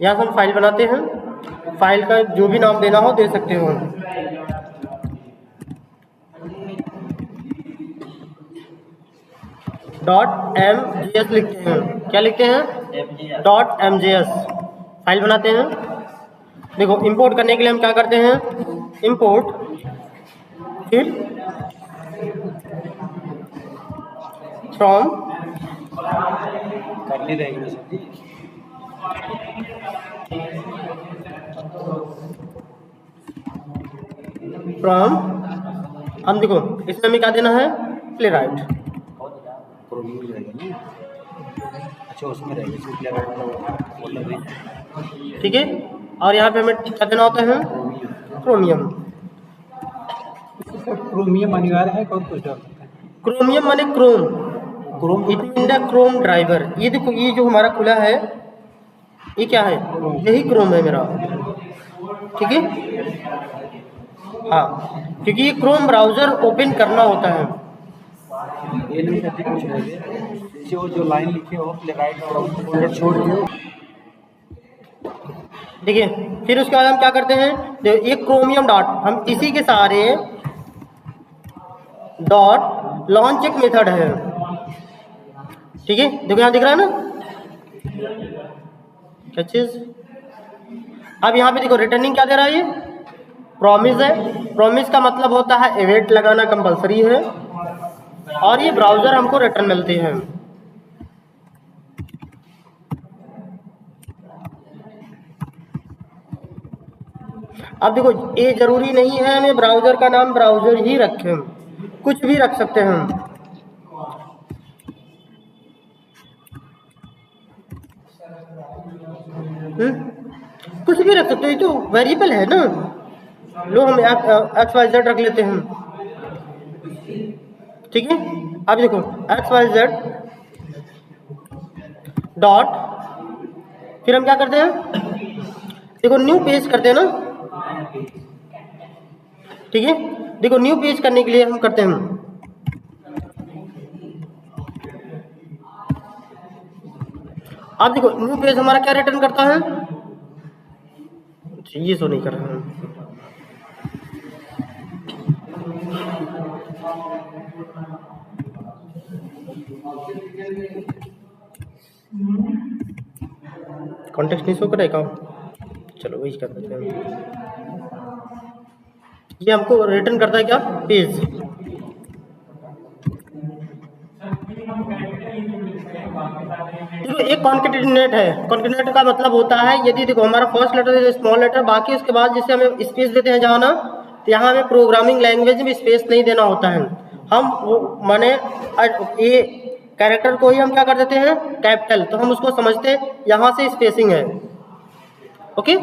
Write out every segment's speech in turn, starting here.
यहाँ से हम फाइल बनाते हैं, फाइल का जो भी नाम देना हो दे सकते हो। .mjs लिखते हैं, क्या लिखते हैं? .mjs फाइल बनाते हैं। देखो इंपोर्ट करने के लिए हम क्या करते हैं, इंपोर्ट, फिर फ्रॉम, करनी रहेगी फ्रॉम, हम देखो इसमें हमें क्या देना है, प्लेराइट। अच्छा उसमें रहेगी, ठीक है। और यहाँ पे हमें क्या देना होता है, क्रोमियम। क्रोमियम अनिवार्य है, कौन कुछ डाल सकता है? क्रोमियम माने Chrome, Chrome it mean the Chrome driver. ये देखो ये जो हमारा खुला है ये क्या है, यही क्रोम है मेरा, ठीक है। हाँ, क्योंकि ये क्रोम ब्राउजर ओपन करना होता है। ये नहीं करते कुछ रहेगा, वो जो लाइन लिखे हो प्लेराइट और छोड़ दियो। देखिए फिर उसके बाद हम क्या करते हैं, ये क्रोमियम डॉट, हम इसी के सहारे डॉट लॉन्च एक मेथड है, ठीक है। देखो यहाँ दिख रहा है ना क्या चीज। अब यहाँ पे देखो रिटर्निंग क्या दे रहा है, ये प्रॉमिस है। प्रॉमिस का मतलब होता है एवेट लगाना कंपलसरी है, और ये ब्राउजर हमको रिटर्न मिलते हैं। अब देखो ये जरूरी नहीं है हमें ब्राउजर का नाम ब्राउजर ही रखें, कुछ भी रख सकते हैं। कुछ भी रख सकते हो, ये तो वेरिएबल है ना। लो हम XYZ रख लेते हैं, ठीक है। अब देखो XYZ डॉट, फिर हम क्या करते हैं, देखो न्यू पेज करते हैं ना, ठीक है। देखो न्यू पेज करने के लिए हम करते हैं, अब देखो न्यू पेज हमारा क्या रिटर्न करता है, ये तो नहीं कर रहे हैं। कॉन्टेक्स्ट नहीं शो करेगा, चलो वही कर देते हैं। ये हमको रिटर्न करता है क्या, पेज। देखो एक कॉन्केटेनेट है, कॉन्केटेनेट का मतलब होता है यदि देखो हमारा फर्स्ट लेटर है स्मॉल लेटर, बाकी उसके बाद जैसे हमें स्पेस देते हैं जहाँ ना, तो यहाँ हमें प्रोग्रामिंग लैंग्वेज में स्पेस नहीं देना होता है। हम वो माने ये कैरेक्टर को ही हम क्या कर देते हैं कैपिटल, तो हम उसको समझते हैं यहाँ से स्पेसिंग है, ओके।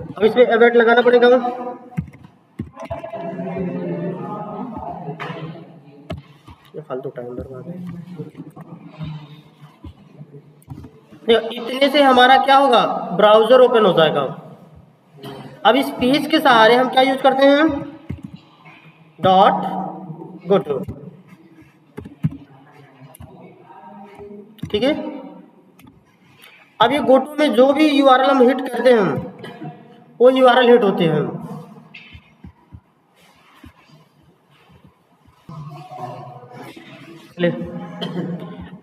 अब इसमें एवेट लगाना पड़ेगा, ये फालतू टाइम बर्बाद है। इतने से हमारा क्या होगा, ब्राउजर ओपन हो जाएगा। अब इस पेज के सहारे हम क्या यूज करते हैं, डॉट गो टू, ठीक है। अब ये गो टू में जो भी यूआरएल हम हिट करते हैं वो यूआरएल हिट होते हैं।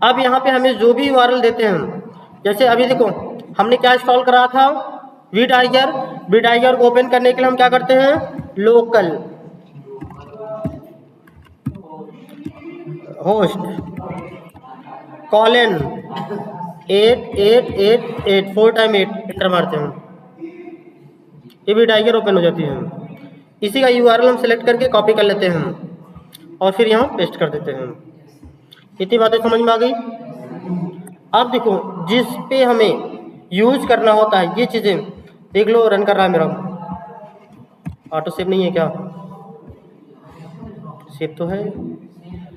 अब यहाँ पे हमें जो भी यूआरएल देते हैं, जैसे अभी देखो हमने क्या इंस्टॉल करा था, वीटाइगर। वीटाइगर को ओपन करने के लिए हम क्या करते हैं, local host colon 8888 4 time 8 enter मारते हैं, ये वीटाइगर ओपन हो जाती है। इसी का यूआरएल हम सेलेक्ट करके कॉपी कर लेते हैं और फिर यहाँ पेस्ट कर देते हैं। इतनी बातें समझ में आ गई। अब देखो जिस पे हमें यूज करना होता है ये चीज़ें देख लो, रन कर रहा है मेरा, ऑटो सेव नहीं है क्या, सेव तो है,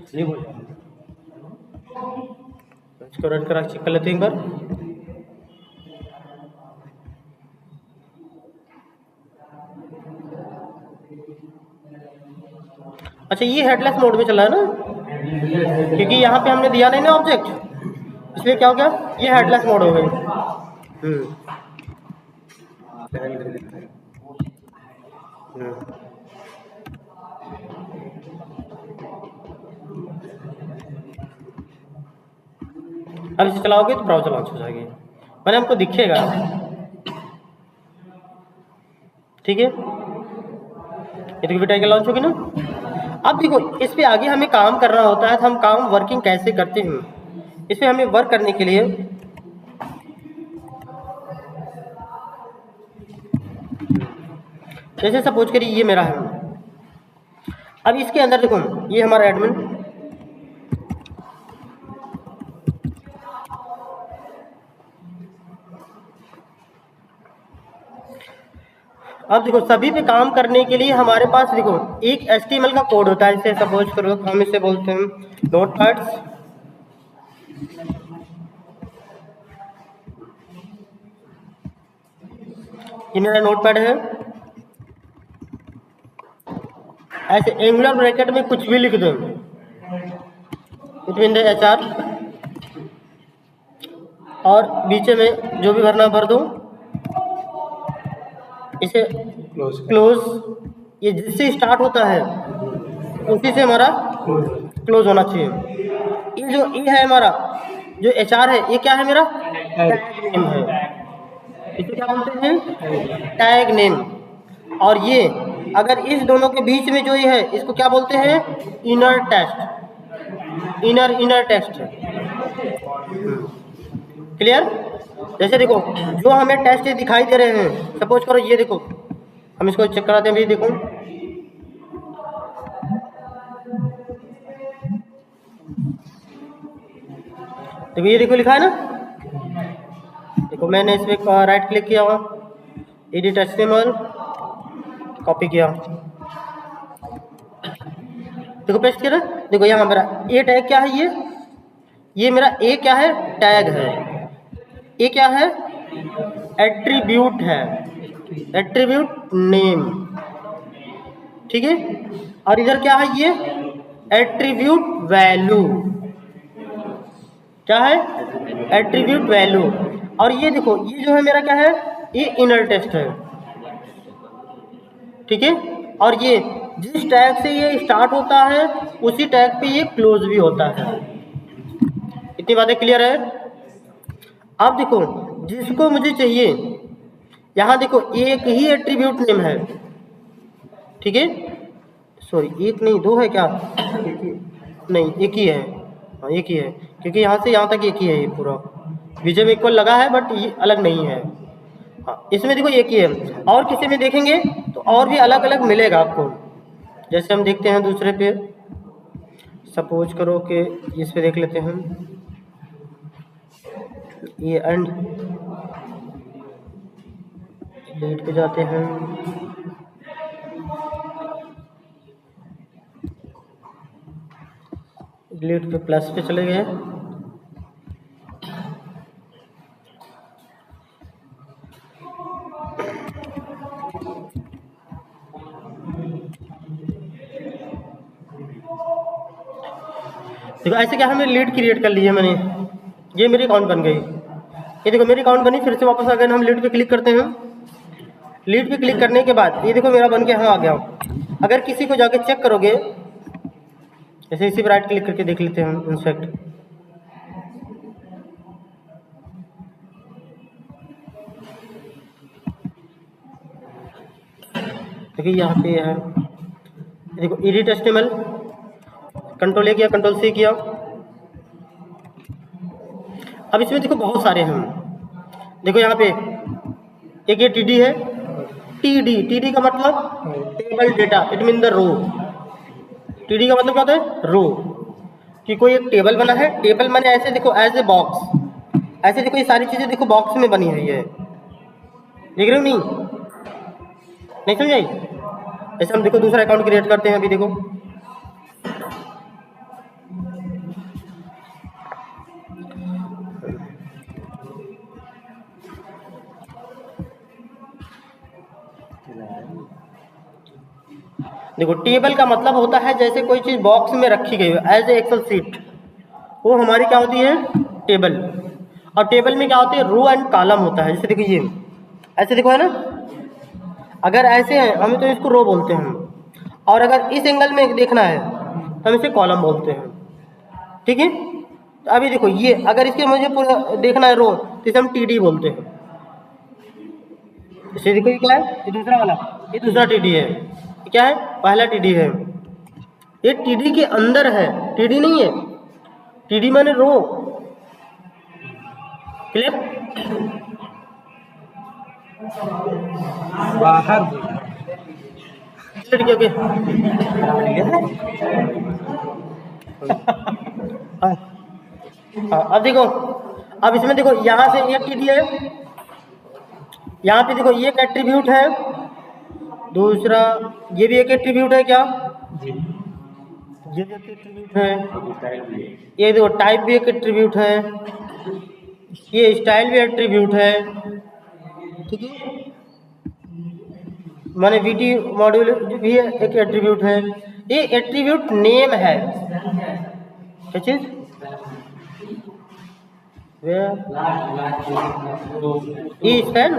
सेव हो जाएगा। इसको रन करा चेक कर लेते हैं एक बार। अच्छा, ये हेडलेस मोड में चला है ना, क्योंकि यहाँ पे हमने दिया नहीं ना ऑब्जेक्ट, इसलिए क्या हो गया, ये हेडलेस मोड हो गई। हम्म। अब इसे चलाओगे तो ब्राउजर लॉन्च हो जाएगी, मैंने हमको दिखेगा। ठीक है, ये देखो टाइगर लॉन्च होगी ना। अब देखो इस पे आगे हमें काम करना होता है, तो हम काम वर्किंग कैसे करते हैं, इस पे हमें वर्क करने के लिए जैसे सपोज करिए ये मेरा है। अब इसके अंदर देखो ये हमारा एडमिन, अब देखो सभी पे काम करने के लिए हमारे पास देखो एक HTML का कोड होता है, जैसे सपोज करो हम इसे बोलते हैं नोटपैड्स। ये मेरा नोटपैड है। ऐसे एंगुलर ब्रैकेट में कुछ भी लिख दो, बिटवीन द HR, और बीच में जो भी भरना भर दो, इसे क्लोज, ये जिससे स्टार्ट होता है उसी से हमारा क्लोज होना चाहिए। ये जो ये है हमारा जो HR है, ये क्या है, मेरा टैग नेम है, इसे क्या बोलते हैं, टैग नेम। और ये अगर इस दोनों के बीच में जो ये है, इसको क्या बोलते हैं, inner text, inner text. Clear. जैसे देखो जो हमें टेस्ट दिखाई दे रहे हैं, सपोज करो ये देखो, हम इसको चेक कराते हैं, देखो देखो ये देखो लिखा है ना, देखो मैंने इसमें राइट क्लिक किया हुआ, एडिट HTML, कॉपी किया, देखो पेस्ट किया ना। देखो यहाँ मेरा ये टैग क्या है, ये मेरा ए क्या है, टैग है। ये क्या है, एट्रीब्यूट है, एट्रीब्यूट नेम। ठीक है, और इधर क्या है, ये एट्रीब्यूट वैल्यू, क्या है, एट्रीब्यूट वैल्यू। और ये देखो ये जो है मेरा क्या है, ये इनर टेक्स्ट है। ठीक है, और ये जिस टैग से ये स्टार्ट होता है उसी टैग पे ये क्लोज भी होता है। इतनी बातें क्लियर है। अब देखो जिसको मुझे चाहिए, यहाँ देखो एक ही एट्रीब्यूट नेम है, ठीक है, सॉरी एक नहीं दो है क्या, नहीं एक ही है, हाँ एक ही है, क्योंकि यहाँ से यहाँ तक एक ही है, ये पूरा बीजे में इक्वल लगा है बट ये अलग नहीं है। हाँ इसमें देखो एक ही है, और किसी में देखेंगे तो और भी अलग अलग मिलेगा आपको। जैसे हम देखते हैं दूसरे पे, सपोज करो कि इस पे देख लेते हैं, ये एंड डिलीट पे जाते हैं, डिलीट पे प्लस पे चले गए, देखो ऐसे क्या हमने लीड क्रिएट कर ली है मैंने, ये मेरी अकाउंट बन गई। ये देखो मेरी अकाउंट बनी, फिर से वापस अगर हम लीड पे क्लिक करते हैं, लीड पे क्लिक करने के बाद ये देखो मेरा बन के यहाँ आ गया। अगर किसी को जाके चेक करोगे, जैसे इसी पर राइट क्लिक करके देख लेते हैं इंस्पेक्ट, देखिए यहाँ पे है, देखो एडिट HTML, कंट्रोल ए किया, कंट्रोल C किया। अब इसमें देखो बहुत सारे हैं, देखो यहाँ पे एक ये TD है, TD का मतलब table data, it mean the row. TD का मतलब क्या होता है, रो, कि कोई एक टेबल बना है, टेबल मैंने ऐसे देखो एज ए बॉक्स, ऐसे देखो ये सारी चीजें देखो बॉक्स में बनी हुई है, देख रहे हो नहीं समझाई। ऐसे हम देखो दूसरा अकाउंट क्रिएट करते हैं, अभी देखो देखो टेबल का मतलब होता है जैसे कोई चीज़ बॉक्स में रखी गई हो एज ए एक्सेल सीट, वो हमारी क्या होती है टेबल। और टेबल में क्या होती है रो एंड कॉलम होता है। जैसे देखो ये ऐसे देखो है ना, अगर ऐसे है हम तो इसको रो बोलते हैं, और अगर इस एंगल में देखना है हम इसे कॉलम बोलते हैं। ठीक है, तो अभी देखो ये अगर इसके मुझे पूरा देखना है रो तो इसे हम टीडी बोलते हैं। इसे देखो ये क्या है, ये दूसरा वाला, ये दूसरा टीडी है, ये क्या है पहला टीडी है, ये टीडी के अंदर है, टीडी नहीं है, टीडी माने रो। क्लियर? बाहर ओके अब देखो, अब इसमें देखो यहाँ से एक टीडी है, यहाँ पे देखो ये एक एट्रीब्यूट है, दूसरा ये भी एक एट्रीब्यूट है क्या, ये भी एक एट्रीब्यूट है, ये देखो टाइप भी एक एट्रीब्यूट है, ये स्टाइल भी एट्रीब्यूट है। ठीक है, माने वीटी मॉड्यूल भी एक एट्रीब्यूट है। ये एट्रीब्यूट नेम है, क्या चीज ये स्पैन,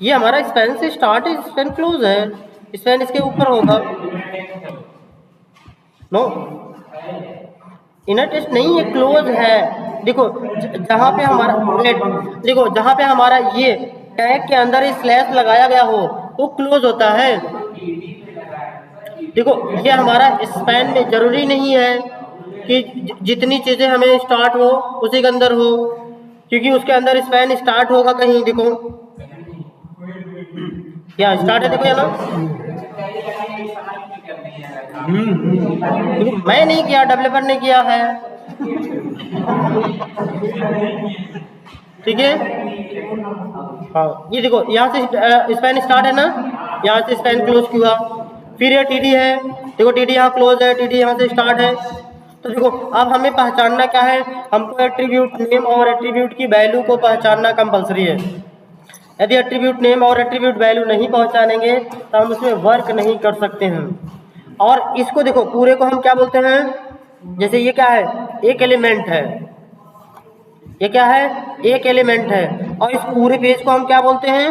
ये हमारा स्पैन से स्टार्ट है, स्पैन क्लोज है, स्पैन इसके ऊपर होगा। नो इनर टेस्ट नहीं है, क्लोज है। देखो जहाँ पे हमारा देखो जहाँ पे हमारा ये टैग के अंदर ये स्लैश लगाया गया हो वो क्लोज होता है। देखो ये हमारा स्पैन में जरूरी नहीं है कि जितनी चीज़ें हमें स्टार्ट हो उसी के अंदर हो, क्योंकि उसके अंदर स्पैन स्टार्ट होगा कहीं। देखो क्या स्टार्ट है, देखो या ना, मैं नहीं किया, डेवलपर ने किया है। ठीक है, हाँ ये देखो यहाँ से स्पैन स्टार्ट है ना, यहाँ से स्पैन क्लोज हुआ, फिर ये टीडी है, देखो टीडी यहाँ क्लोज है, टीडी यहाँ से स्टार्ट है। तो देखो अब हमें पहचानना क्या है, हमको एट्रीब्यूट नेम और एट्रीब्यूट की वैल्यू को पहचानना कंपलसरी है। यदि एट्रीब्यूट नेम और एट्रीब्यूट वैल्यू नहीं पहचानेंगे तो हम उसमें वर्क नहीं कर सकते हैं। और इसको देखो पूरे को हम क्या बोलते हैं, जैसे ये क्या है एक एलिमेंट है, ये क्या है एक एलिमेंट है, और इस पूरे पेज को हम क्या बोलते हैं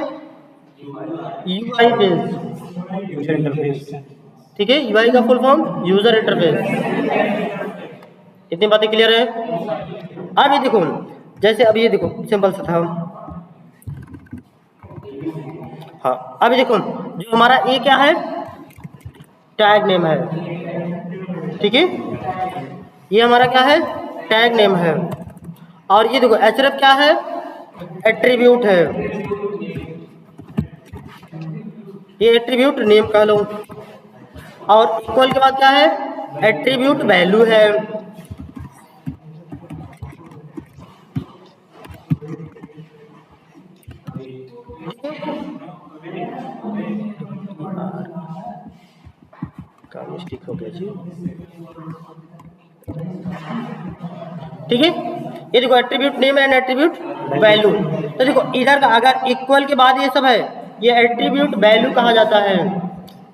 यूआई पेज, यूजर इंटरफेस। ठीक है, यूआई का फुल फॉर्म यूजर इंटरफेस। इतनी बातें क्लियर है? अब ये देखो जैसे अब ये देखो सिंपल सा था। हाँ अब देखो जो हमारा ये क्या है टैग नेम है। ठीक है, ये हमारा क्या है टैग नेम है, और ये देखो एचरेफ क्या है एट्रीब्यूट है, ये एट्रीब्यूट नेम कह लो, और इक्वल के बाद क्या है एट्रीब्यूट वैल्यू है। मिस्टेक हो गया जी। ठीक है, ये देखो attribute name and attribute value. तो देखो इधर का अगर इक्वल के बाद ये सब है ये एट्रीब्यूट वैल्यू कहा जाता है,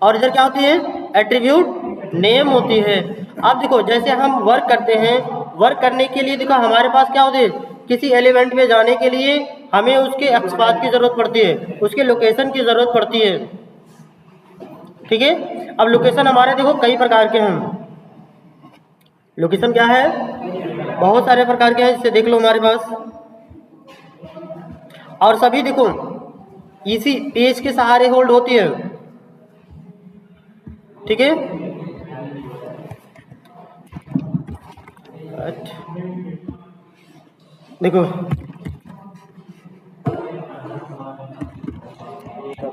और इधर क्या होती है एट्रीब्यूट नेम होती है। अब देखो जैसे हम वर्क करते हैं, वर्क करने के लिए देखो हमारे पास क्या होती है, किसी एलिमेंट में जाने के लिए हमें उसके एक्सपाथ की जरूरत पड़ती है, उसके लोकेशन की जरूरत पड़ती है। ठीक है, अब लोकेशन हमारे देखो कई प्रकार के हैं, लोकेशन क्या है बहुत सारे प्रकार के हैं, जिसे देख लो हमारे पास, और सभी देखो इसी पेज के सहारे होल्ड होती है। ठीक है, देखो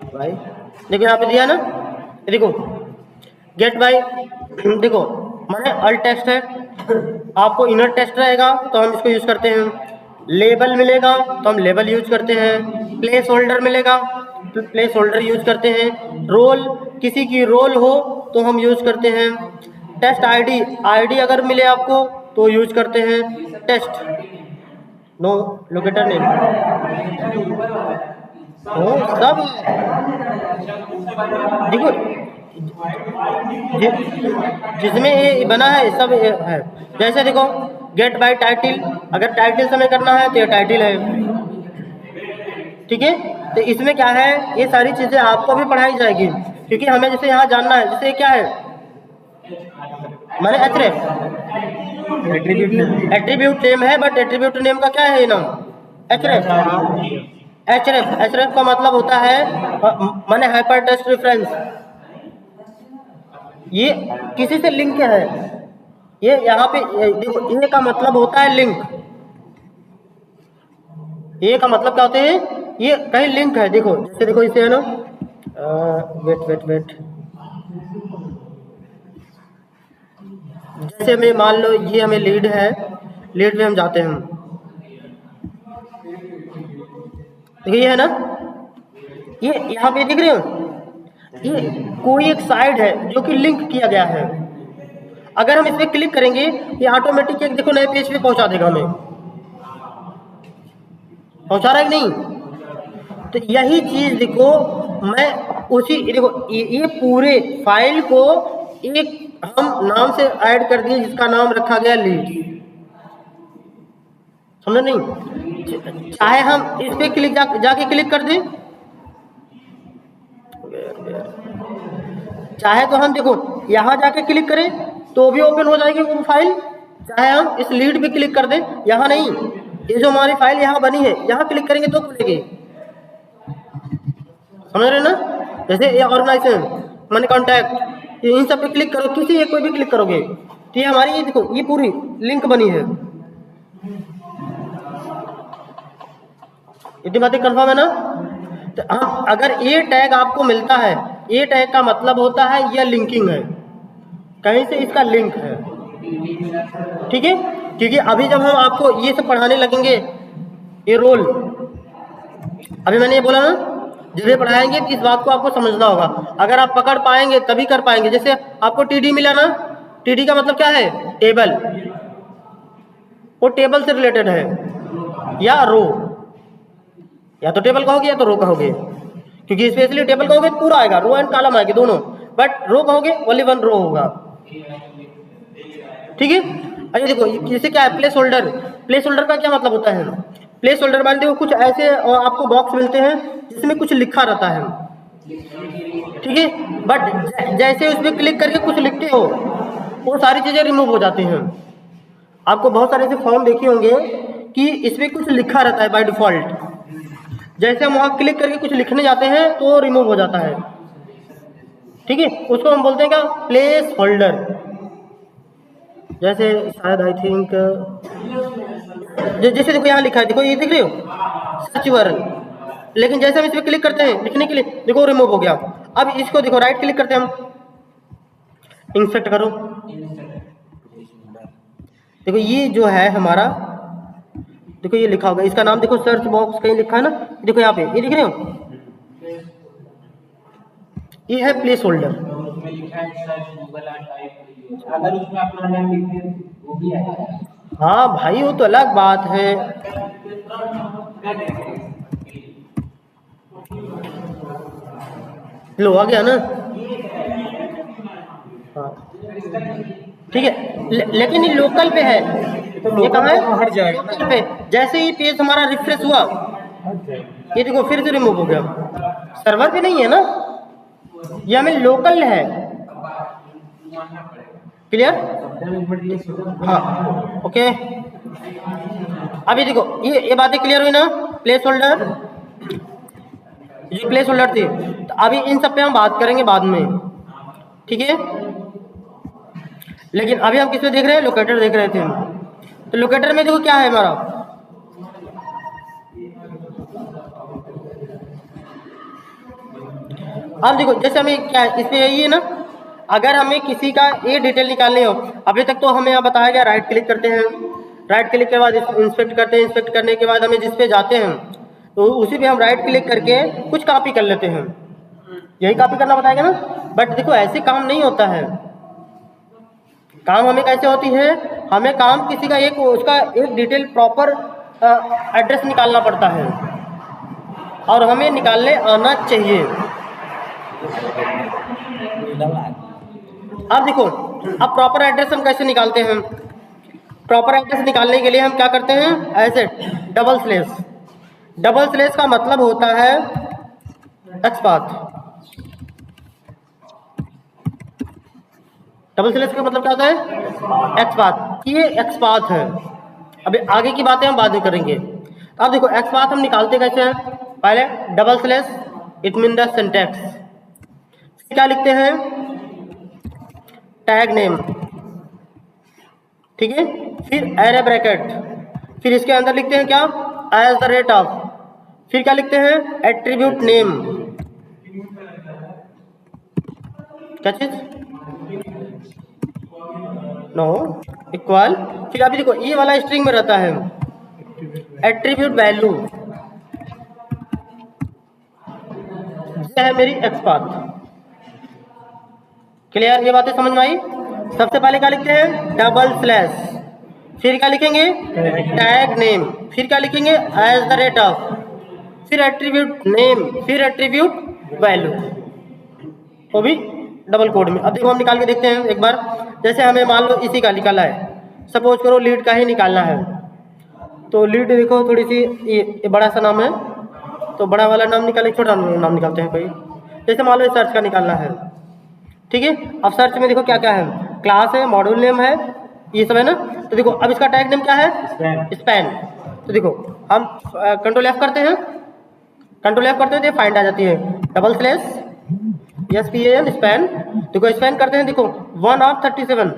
भाई देखो यहाँ पे दिया ना, देखो गेट बाय, देखो माने अल्ट टेक्स्ट है, आपको इनर टेक्स्ट रहेगा तो हम इसको यूज करते हैं, लेबल मिलेगा तो हम लेबल यूज करते हैं, प्लेस होल्डर मिलेगा प्लेस होल्डर यूज करते हैं, रोल किसी की रोल हो तो हम यूज करते हैं, टेस्ट आईडी अगर मिले आपको तो यूज करते हैं, टेस्ट नो लोकेटर नेम। वो सब देखो जिसमें ये बना है सब है। जैसे देखो गेट बाय टाइटिल, अगर टाइटिल से हमें करना है तो ये टाइटिल है, ठीक है। तो इसमें क्या है, ये सारी चीजें आपको भी पढ़ाई जाएगी, क्योंकि हमें जैसे यहाँ जानना है, जैसे क्या है मैंने एट्रीब्यूट नेम है, बट एट्रीब्यूट नेम का क्या है ये नाम, एचरेफ का मतलब होता है माने हाइपर टेक्स्ट रेफरेंस। ये किसी से लिंक है, ये यहाँ पे देखो ये का मतलब होता है लिंक, ये का मतलब क्या होते हैं, ये कहीं लिंक है। देखो जैसे देखो इसे है ना, वेट जैसे हमें मान लो ये हमें लीड है, लीड में हम जाते हैं, तो ये है ना, ये यहाँ पे दिख रहे हो, ये कोई एक साइड है जो कि लिंक किया गया है। अगर हम इस पे क्लिक करेंगे ये ऑटोमेटिक एक देखो नए पेज पे पहुंचा देगा, हमें पहुंचा रहा है कि नहीं। तो यही चीज देखो मैं उसी देखो ये पूरे फाइल को एक हम नाम से ऐड कर दिए जिसका नाम रखा गया लीड, समझे नहीं। चाहे हम इस पे क्लिक जाके क्लिक कर दें, चाहे तो हम देखो यहाँ जाके क्लिक करें तो भी ओपन हो जाएगी वो फाइल, चाहे हम इस लीड पे क्लिक कर दें, यहाँ नहीं, ये जो हमारी फाइल यहाँ बनी है यहाँ क्लिक करेंगे तो खुलेगी, समझ रहे ना। जैसे ये ऑर्गेनाइजेशन मैंने कॉन्टैक्ट, इन सब पे क्लिक करो, किसी एक कोई भी क्लिक करोगे तो ये हमारी ये देखो ये पूरी लिंक बनी है। इतनी बातें कंफर्म है ना। तो हम अगर ये टैग आपको मिलता है, ये टैग का मतलब होता है यह लिंकिंग है, कहीं से इसका लिंक है, ठीक है। क्योंकि अभी जब हम आपको ये सब पढ़ाने लगेंगे, ये रोल अभी मैंने ये बोला ना, जब ये पढ़ाएंगे तो इस बात को आपको समझना होगा, अगर आप पकड़ पाएंगे तभी कर पाएंगे। जैसे आपको टीडी मिला ना, टीडी का मतलब क्या है, टेबल, वो टेबल से रिलेटेड है, या रो, या तो टेबल कहोगे या तो रो कहोगे, क्योंकि स्पेशली टेबल कहोगे तो पूरा आएगा, रो एंड कॉलम आएगी दोनों, बट रो कहोगे ओनली वन रो होगा, ठीक है। अच्छा देखो जैसे क्या है प्लेस होल्डर, प्लेस होल्डर का क्या मतलब होता है, प्लेस होल्डर मान लो कुछ ऐसे आपको बॉक्स मिलते हैं जिसमें कुछ लिखा रहता है, ठीक है, बट जैसे उस पर क्लिक करके कुछ लिखते हो वो सारी चीजें रिमूव हो जाती हैं। आपको बहुत सारे ऐसे फॉर्म देखे होंगे कि इसमें कुछ लिखा रहता है बाय डिफॉल्ट, जैसे हम वहाँ क्लिक करके कुछ लिखने जाते हैं तो रिमूव हो जाता है, ठीक है, उसको हम बोलते हैं क्या, प्लेस होल्डर। जैसे शायद आई थिंक जैसे देखो यहाँ लिखा है, देखो ये देख रहे हो सर्च URL, लेकिन जैसे हम इस पर क्लिक करते हैं लिखने के लिए, देखो रिमूव हो गया। अब इसको देखो राइट क्लिक करते हैं हम, इंसर्ट करो, देखो ये जो है हमारा, देखो ये लिखा होगा, इसका नाम देखो सर्च बॉक्स कहीं लिखा है ना, देखो यहाँ पे ये दिख रहे हो, ये है प्लेस होल्डर। अगर उसमें अपना नाम लिख दें वो भी आएगा। हाँ भाई वो तो अलग बात है, लो आ गया ना, हाँ ठीक है, लेकिन ये लोकल पे है, ये कहाँ है, हट जाएगा लोकल पे। जैसे ही पेज हमारा रिफ्रेश हुआ ये देखो फिर से रिमूव हो गया, सर्वर पे नहीं है ना, ये हमें लोकल है, क्लियर, हाँ ओके। अभी देखो ये बातें क्लियर हुई ना, प्लेस होल्डर, ये प्लेस होल्डर थी, तो अभी इन सब पे हम बात करेंगे बाद में, ठीक है। लेकिन अभी हम किस पे देख रहे हैं, लोकेटर देख रहे थे हम, तो लोकेटर में देखो क्या है हमारा, अब देखो जैसे हमें क्या है इस पे यही है ना, अगर हमें किसी का ये डिटेल निकालनी हो, अभी तक तो हमें यहाँ बताया गया राइट क्लिक करते हैं, राइट क्लिक के बाद इंस्पेक्ट करते हैं, इंस्पेक्ट करने के बाद हमें जिस पे जाते हैं तो उसी पे हम राइट क्लिक करके कुछ कॉपी कर लेते हैं, यही कॉपी करना बताएगा ना। बट देखो ऐसे काम नहीं होता है, काम हमें कैसे होती है, हमें काम किसी का एक उसका एक डिटेल प्रॉपर एड्रेस निकालना पड़ता है, और हमें निकालने आना चाहिए। अब देखो, अब प्रॉपर एड्रेस हम कैसे निकालते हैं? प्रॉपर एड्रेस निकालने के लिए हम क्या करते हैं? ऐसे डबल स्लेश। डबल स्लेश का मतलब होता है एक्सपाथ। डबल स्लेश का मतलब क्या होता है? एक्सपाथ। ये एक्सपाथ है। अभी आगे की बातें हम बाद में करेंगे। अब देखो एक्सपाथ हम निकालते कैसे हैं? पहले double slash, it mean the syntax. क्या लिखते हैं? टैग नेम, ठीक है। फिर एरे ब्रैकेट, फिर इसके अंदर लिखते हैं क्या? At the rate of. फिर क्या लिखते हैं? Attribute name. क्या चीज? No equal. फिर अभी देखो ये वाला स्ट्रिंग में रहता है एट्रीब्यूट वैल्यू। ये है मेरी एक्सपाथ। क्लियर? ये बातें समझ में आई? सबसे पहले क्या लिखते हैं? Double slash. फिर क्या लिखेंगे? Tag name. फिर क्या लिखेंगे? At the rate of. फिर एट्रीब्यूट नेम, फिर एट्रीब्यूट वैल्यू, वो भी डबल कोड में। अब देखो हम निकाल के देखते हैं एक बार। जैसे हमें मान लो इसी का निकालना है, सपोज करो लीड का ही निकालना है। तो लीड देखो थोड़ी सी ये बड़ा सा नाम है, तो बड़ा वाला नाम निकाले, छोटा नाम निकालते हैं कोई। जैसे मान लो सर्च का निकालना है, ठीक है। अब सर्च में देखो क्या क्या है? क्लास है, मॉड्यूल नेम है, ये सब है ना। तो देखो अब इसका टैग नेम क्या है? स्पैन। तो देखो हम कंट्रोल एफ करते हैं, कंट्रोल एफ करते हैं तो फाइंड आ जाती है। Double slash SPAN span. देखो स्पैन करते हैं, देखो 1 of 37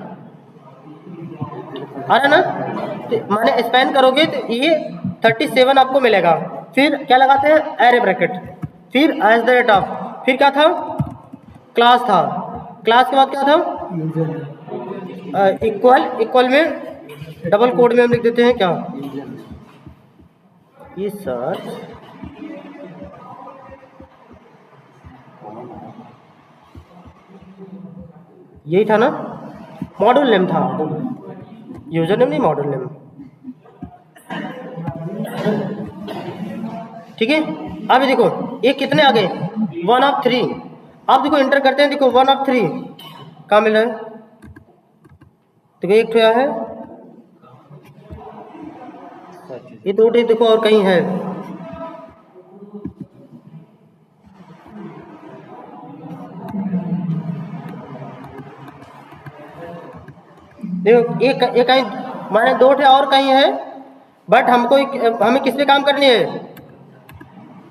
आ रहा ना। तो माने स्पैन करोगे तो ये 37 आपको मिलेगा। फिर क्या लगाते हैं? Array bracket. फिर एज द रेट ऑफ। फिर क्या था? क्लास था। क्लास के बाद क्या था? इक्वल। इक्वल में डबल कोड में हम लिख देते हैं क्या? ये सर्च यही था ना, मॉड्यूल नेम था, यूजर नेम नहीं, मॉड्यूल नेम, ठीक है। अब देखो ये कितने आ गए? 1 of 3। अब देखो इंटर करते हैं, देखो 1 of 3 कहाँ मिल रहा है? देखो एक ठोया है, ये दो देखो और कहीं है। देखो एक कहीं माने दो ठे और कहीं है, बट हमको हमें किस पे काम करनी है?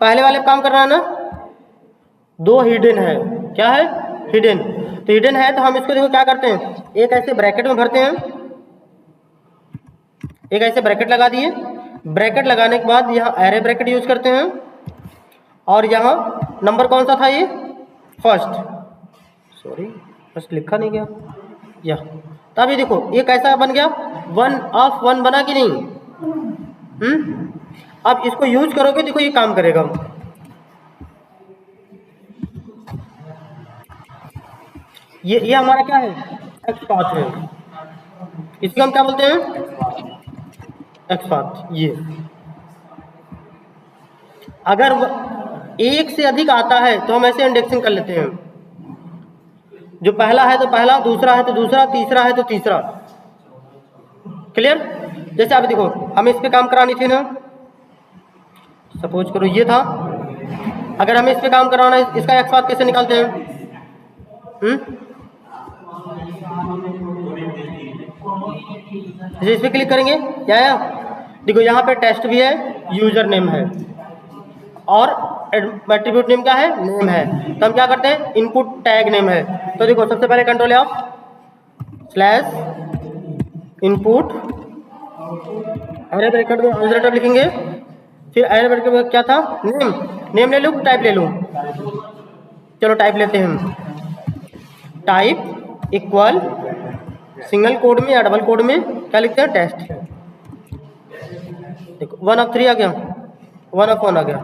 पहले वाले पे काम करना है ना। दो हिडन है, क्या है? हिडन। तो हिडन है तो हम इसको देखो क्या करते हैं? एक ऐसे ब्रैकेट में भरते हैं, एक ऐसे ब्रैकेट लगा दिए। ब्रैकेट लगाने के बाद यहाँ एरे ब्रैकेट यूज करते हैं, और यहाँ नंबर कौन सा था? ये फर्स्ट, सॉरी फर्स्ट लिखा नहीं गया या। तब ये देखो ये कैसा बन गया? 1 of 1 बना कि नहीं? अब इसको यूज करोगे, देखो ये काम करेगा। ये हमारा क्या है? एक्सपाथ है। इसको हम क्या बोलते हैं? एक्सपाथ। ये अगर एक से अधिक आता है तो हम ऐसे इंडेक्सिंग कर लेते हैं। जो पहला है तो पहला, दूसरा है तो दूसरा, तीसरा है तो तीसरा। क्लियर? जैसे आप देखो हमें इस पे काम करानी थी ना, सपोज करो ये था। अगर हमें इस पे काम कराना है, इसका एक्सपाथ कैसे निकालते हैं? इस पे क्लिक करेंगे, क्या आया? देखो यहाँ पे टेस्ट भी है, यूजर नेम है, और एट्रीब्यूट नेम क्या है? नेम है। तो हम क्या करते हैं? इनपुट टैग नेम है। तो देखो सबसे पहले control of slash input array bracket में आंसर लिखेंगे। फिर एरे ब्रैकेट में क्या था? नेम। नेम ले लूँ, टाइप ले लूँ? चलो टाइप लेते हैं। टाइप इक्वल सिंगल कोड में या डबल कोड में क्या लिखते हैं? टेस्ट। देखो 1 of 3 आ गया, 1 of 1 आ गया,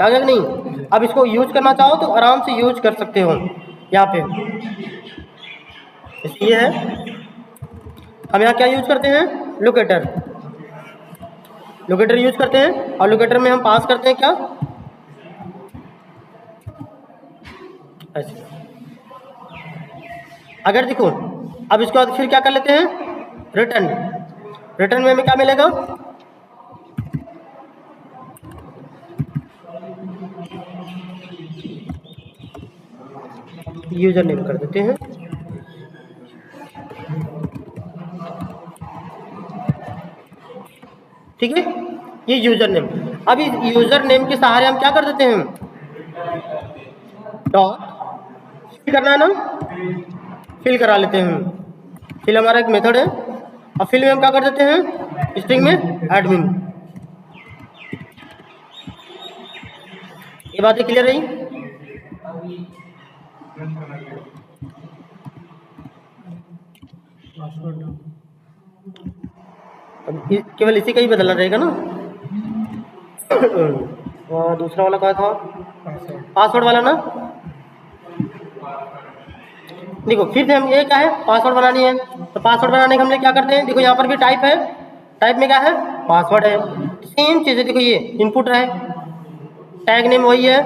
आ गया कि नहीं? अब इसको यूज करना चाहो तो आराम से यूज कर सकते हो यहाँ पे। इसलिए है हम यहाँ क्या यूज करते हैं? लोकेटर। लोकेटर यूज करते हैं, और लोकेटर में हम पास करते हैं क्या? ऐसे। अगर देखो अब इसके बाद फिर क्या कर लेते हैं, रिटर्न। रिटर्न में हमें क्या मिलेगा, यूजर नेम कर देते हैं। ठीक है, ये यूजर नेम। अब इस यूजर नेम के सहारे हम क्या कर देते हैं, डॉट फिल करना है ना, फिल करा लेते हैं। फिल हमारा एक मेथड है, और फिल में हम क्या कर देते हैं, स्ट्रिंग में एडमिन। ये बातें क्लियर रही। अब केवल इसी का ही बदलना रहेगा ना। और दूसरा वाला क्या था, पासवर्ड वाला ना। देखो फिर से हम ये क्या है, पासवर्ड बनानी है, तो पासवर्ड बनाने के हमने क्या करते हैं, देखो यहाँ पर भी टाइप है, टाइप में क्या है, पासवर्ड है। सेम चीज़ है, देखो ये इनपुट है, टैग नेम वही है,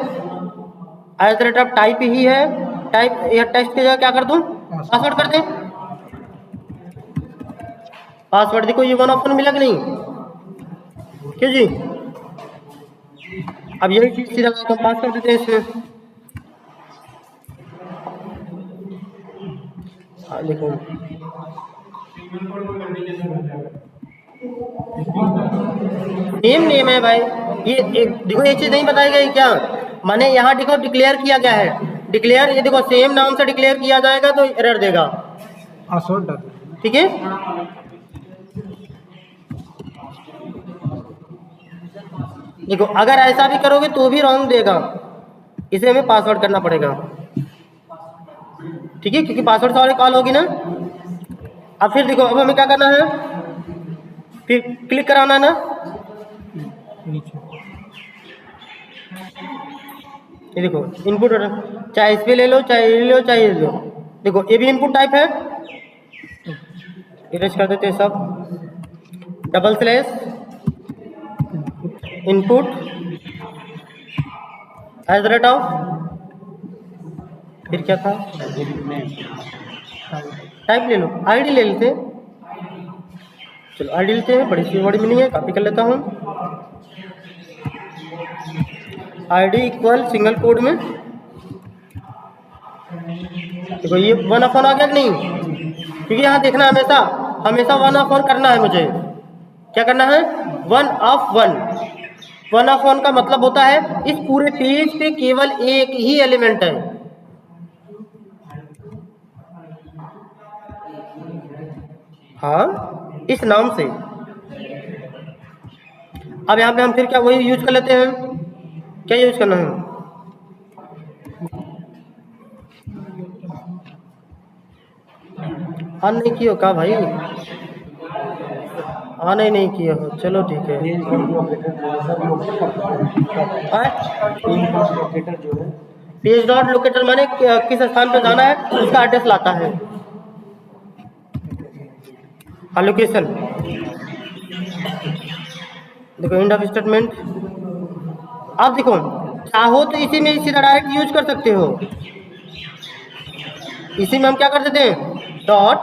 @ टाइप ही है, टाइप या टेक्स्ट की जगह क्या कर दूं, पासवर्ड कर दें। पासवर्ड देखो ये 1 ऑप्शन मिला कि नहीं, क्यों जी। अब यही चीज सीधा हम पास कर देते हैं इसमें। देखो नेम है भाई, ये देखो ये चीज नहीं बताई गई क्या, मैंने यहाँ देखो डिक्लेयर किया गया है, डिक्लेयर ये देखो सेम नाम से डिक्लेयर किया जाएगा तो एरर देगा। ठीक है, देखो अगर ऐसा भी करोगे तो भी रॉन्ग देगा, इसे हमें पासवर्ड करना पड़ेगा। ठीक है, क्योंकि पासवर्ड से और कॉल होगी ना। अब फिर देखो अब हमें क्या करना है, फिर क्लिक कराना है ना, ये देखो इनपुट, चाहे इस पे ले लो, चाहे ये लो, चाहे ये लो। देखो ये भी इनपुट टाइप है, इरेज कर देते हैं सब, डबल स्लैश इनपुट @ फिर क्या था, टाइप ले लो, आईडी ले लेते हैं। चलो आईडी लेते हैं, बड़ी सी बड़ी मीनिंग है, कॉपी कर लेता हूँ। आईडी इक्वल सिंगल कोड में, देखो ये 1/1 आ गया कि नहीं, क्योंकि यहाँ देखना हमेशा 1/1 करना है मुझे। क्या करना है, 1/1। 1/1 का मतलब होता है इस पूरे पेज पे केवल एक ही एलिमेंट है। हाँ, इस नाम से। अब यहाँ पे हम फिर क्या वही यूज कर लेते हैं, क्या यूज करना है, ऑन नहीं किया का भाई, ऑन ही नहीं किया हो, चलो ठीक है। पेज डॉट लोकेटर माने किस स्थान पे जाना है उसका एड्रेस लाता है, लोकेशन। देखो एंड ऑफ स्टेटमेंट। आप देखो चाहो तो इसी में सीधा डायरेक्ट यूज कर सकते हो, इसी में हम क्या कर देते हैं, डॉट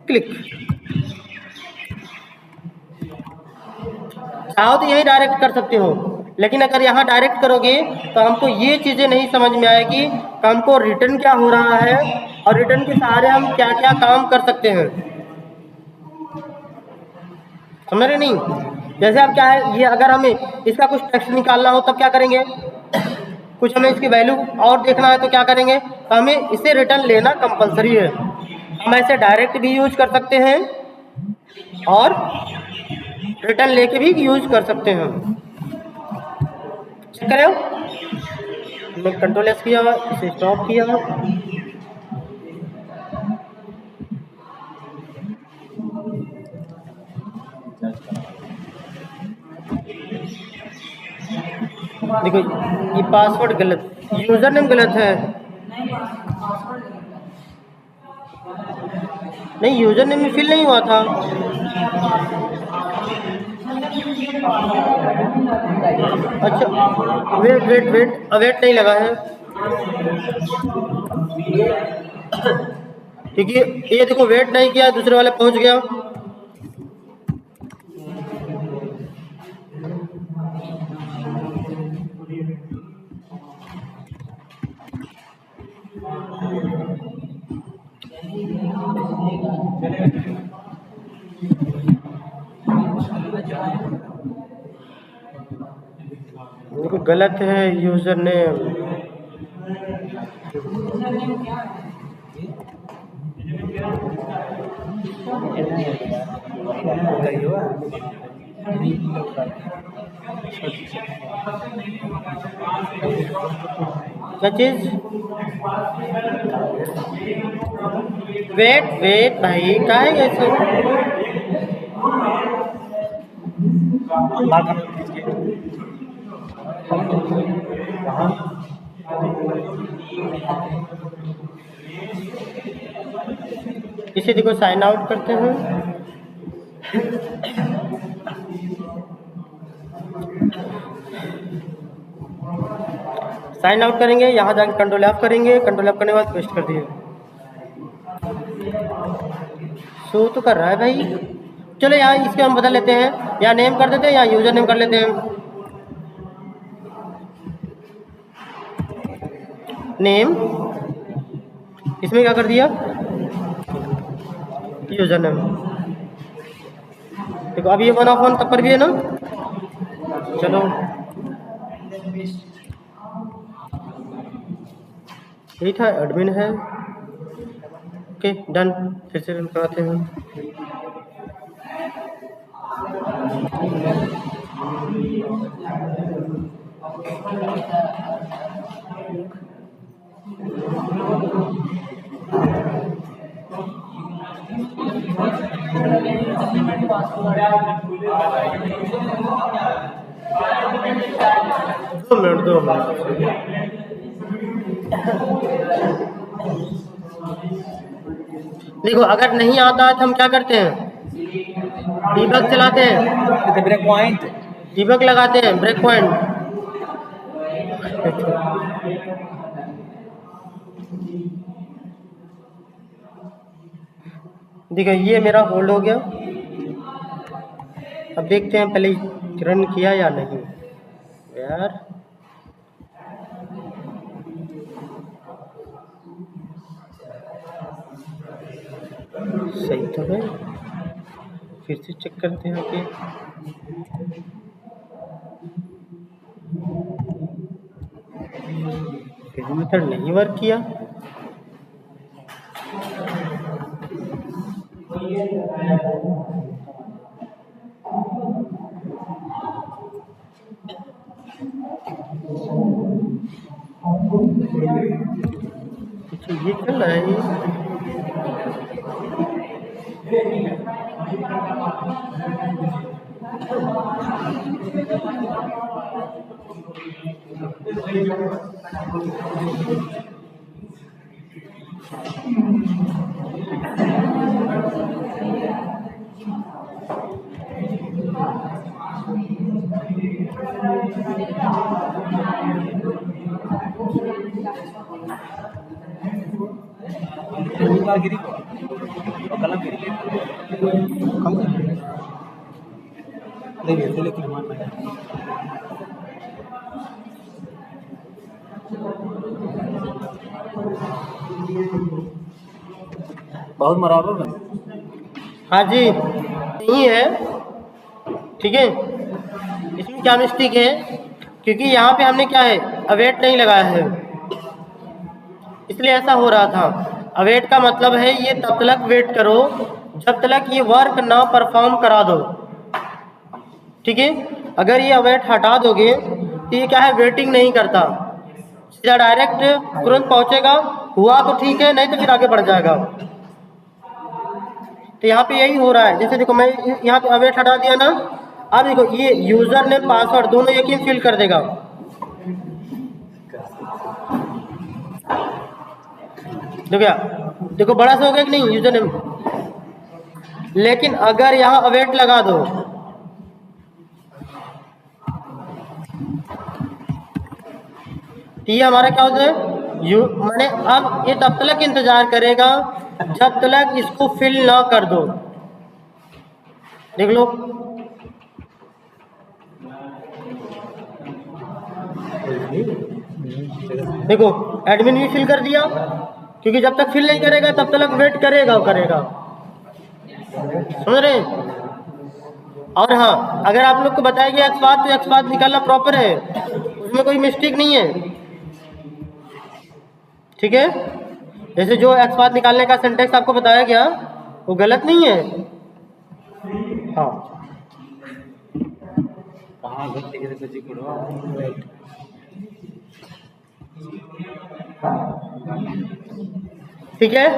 क्लिक। चाहो तो यही डायरेक्ट कर सकते हो, लेकिन अगर यहाँ डायरेक्ट करोगे तो हमको ये चीज़ें नहीं समझ में आएगी कि हमको रिटर्न क्या हो रहा है और रिटर्न के सहारे हम क्या क्या काम कर सकते हैं। समझ रहे नहीं, जैसे अब क्या है, ये अगर हमें इसका कुछ टेक्स्ट निकालना हो तब क्या करेंगे, कुछ हमें इसकी वैल्यू और देखना है तो क्या करेंगे, तो हमें इसे रिटर्न लेना कंपलसरी है। हम ऐसे डायरेक्ट भी यूज कर सकते हैं और रिटर्न लेके भी यूज कर सकते हैं। चेक करें, मैं कंट्रोल एस किया, इसे स्टॉप किया, देखो ये पासवर्ड गलत, यूजर नेम गलत है, नहीं यूजर नेम में फिल नहीं हुआ था। अच्छा वेट वेट वेट, अवेट नहीं लगा है, क्योंकि ये देखो वेट नहीं किया, दूसरे वाले पहुंच गया। देखो गलत है यूजर नेम। क्या चीज? वेट वेट भाई क्या है ऐसे? इसे देखो साइन आउट करते हैं। साइन आउट करेंगे, यहाँ जाके कंट्रोल एफ करेंगे, कंट्रोल एफ करने के बाद पेस्ट कर दिए। शो तो कर रहा है भाई। चलो यहाँ इसके हम बदल लेते हैं, यहाँ नेम कर देते हैं, यहाँ यूजर नेम कर लेते हैं। नेम, इसमें क्या कर दिया? User name. देखो अब ये 1/1 तब पर भी है ना। चलो यही था, एडमिन है। ओके डन, फिर से रन कराते हैं। दो मिनट देखो अगर नहीं आता है तो हम क्या करते हैं? डीबग चलाते हैं, ब्रेक पॉइंट डीबग लगाते हैं, ब्रेक पॉइंट। देखो ये मेरा होल्ड हो गया। अब देखते हैं पहले रन किया या नहीं यार। सही तो है, फिर से चेक करते हैं कि फिर मेथड नहीं वर्क किया। अच्छा ये चल रहा है। गिरी कलम गिरी लेकिन बहुत मराब है। हाँ जी नहीं है, ठीक है। इसमें क्या मिस्टेक है? क्योंकि यहाँ पे हमने क्या है, अवेट नहीं लगाया है, इसलिए ऐसा हो रहा था। अवेट का मतलब है ये तब तक वेट करो जब तक ये वर्क ना परफॉर्म करा दो, ठीक है। अगर ये अवेट हटा दोगे तो ये क्या है, वेटिंग नहीं करता, सीधा डायरेक्ट तुरंत पहुंचेगा। हुआ तो ठीक है, नहीं तो फिर आगे बढ़ जाएगा। तो यहाँ पे यही हो रहा है। जैसे देखो मैं यहाँ पे अवेट हटा दिया ना, अब देखो ये यूजर ने पासवर्ड दोनों एक ही फिल कर देगा। देखो बड़ा सा हो गया कि नहीं यूजर नेम। लेकिन अगर यहाँ अवेट लगा दो तो ये हमारा क्या होता है, यू मैंने अब ये तब तक इंतजार करेगा जब तक इसको फिल ना कर दो। देख लो, देखो एडमिन भी फिल कर दिया, क्योंकि जब तक फिल नहीं करेगा तब तक वेट करेगा समझ रहे हैं। और हाँ, अगर आप लोग को बताया गया एक्स बार तो एक्स बार निकालना प्रॉपर है, उसमें कोई मिस्टेक नहीं है, ठीक है। जैसे जो एक्स बार निकालने का सिंटेक्स आपको बताया गया वो गलत नहीं है। हाँ ठीक है,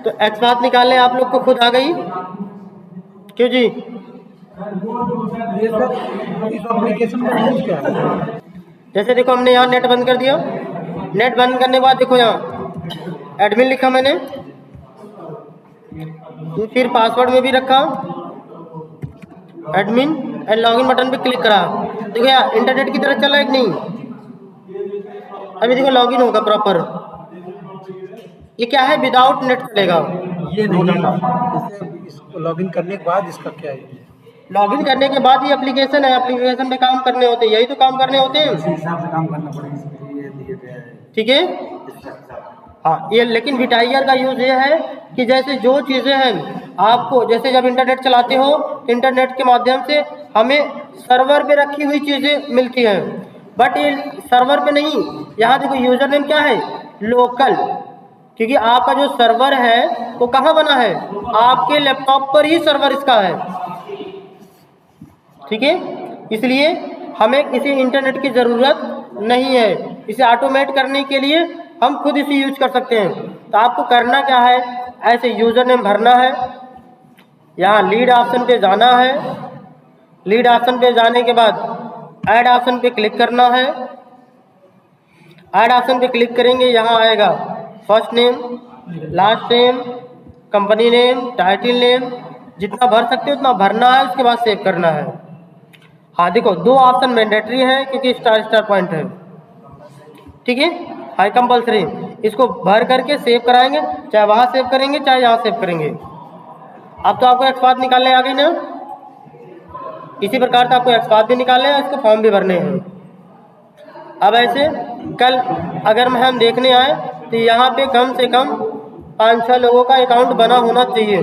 तो एक्स बात निकालने आप लोग को खुद आ गई क्यों जी? इस एप्लीकेशन का यूज क्या है? जैसे देखो हमने यहाँ नेट बंद कर दिया, नेट बंद करने के बाद देखो यहाँ एडमिन लिखा मैंने, तो फिर पासवर्ड में भी रखा एडमिन एंड लॉगिन बटन पे क्लिक करा। देखो यार इंटरनेट की तरह चला है कि नहीं? अभी देखो लॉगिन होगा प्रॉपर। ये क्या है, विदाउट नेट चलेगा। ये नहीं, इसको लॉगिन करने के बाद इसका क्या है? लॉगिन करने के बाद ये एप्लीकेशन है, एप्लीकेशन पे काम करने होते हैं, यही तो काम करने होते हैं, हिसाब से काम करना पड़ेगा। ठीक है। हाँ ये लेकिन विटाइयर का यूज ये है कि जैसे जो चीज़ें हैं आपको, जैसे जब इंटरनेट चलाते हो तो इंटरनेट के माध्यम से हमें सर्वर पे रखी हुई चीज़ें मिलती हैं, बट ये सर्वर पे नहीं। यहाँ देखो यूजर नेम क्या है, लोकल, क्योंकि आपका जो सर्वर है वो कहाँ बना है, आपके लैपटॉप पर ही सर्वर इसका है, ठीक है। इसलिए हमें किसी इंटरनेट की ज़रूरत नहीं है, इसे ऑटोमेट करने के लिए हम खुद इसे यूज कर सकते हैं। तो आपको करना क्या है, ऐसे यूज़र नेम भरना है, यहाँ लीड ऑप्शन पे जाना है, लीड ऑप्शन पे जाने के बाद ऐड ऑप्शन पे क्लिक करना है। ऐड ऑप्शन पे क्लिक करेंगे, यहाँ आएगा first name, last name, company name, title name, जितना भर सकते हो उतना भरना है, उसके बाद सेव करना है। हाँ देखो दो ऑप्शन मैंडेटरी है क्योंकि स्टार स्टार पॉइंट है, ठीक है, हाई कंपल्सरी। इसको भर करके सेव कराएंगे, चाहे वहाँ सेव करेंगे चाहे यहाँ सेव करेंगे। अब तो आपको एक्सपाथ निकालने आ गई ना, इसी प्रकार से आपको एक्सपाथ भी निकालने हैं, इसको फॉर्म भी भरने हैं। अब ऐसे कल अगर हम देखने आए तो यहाँ पे कम से कम 5-6 लोगों का अकाउंट बना होना चाहिए।